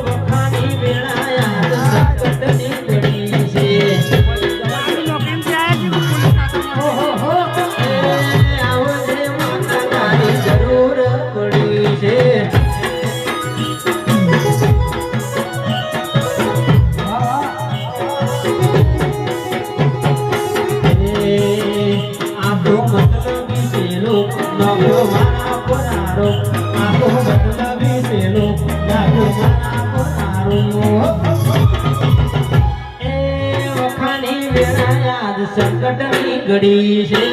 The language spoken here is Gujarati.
વખાણી વેળાયા સંકટની ઘડી છે. ઓહો આવજે માતા તારી જરૂર પડી છે. આખો મતલબી સેલો નગો મારા પરારો. આખો મતલબી સેલો નગો મારા પરારો. એ વખાણી વેળા યાદ સંકટની ઘડી છે.